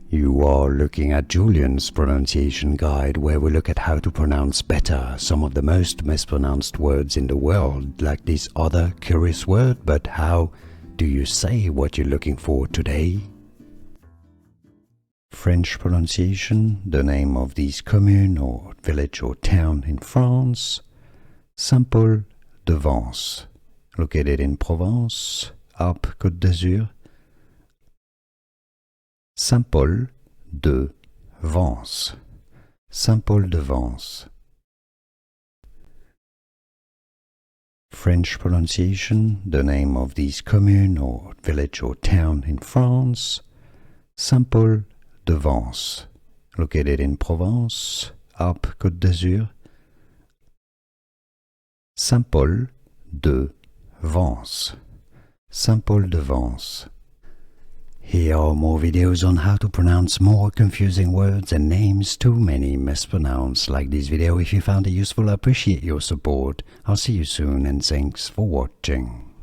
You are looking at Julian's pronunciation guide, where we look at how to pronounce better some of the most mispronounced words in the world, like this other curious word. But how do you say what you're looking for today? French pronunciation, the name of this commune or village or town in France. Saint-Paul de Vence, located in Provence, Alpes-Côte d'Azur. Saint-Paul de Vence. Saint-Paul de Vence. French pronunciation, the name of this commune or village or town in France. Saint-Paul de Vence, located in Provence, Alpes-Côte d'Azur. Saint-Paul de Vence. Saint-Paul de Vence. Here are more videos on how to pronounce more confusing words and names too many mispronounced. Like this video if you found it useful. I appreciate your support. I'll see you soon and thanks for watching.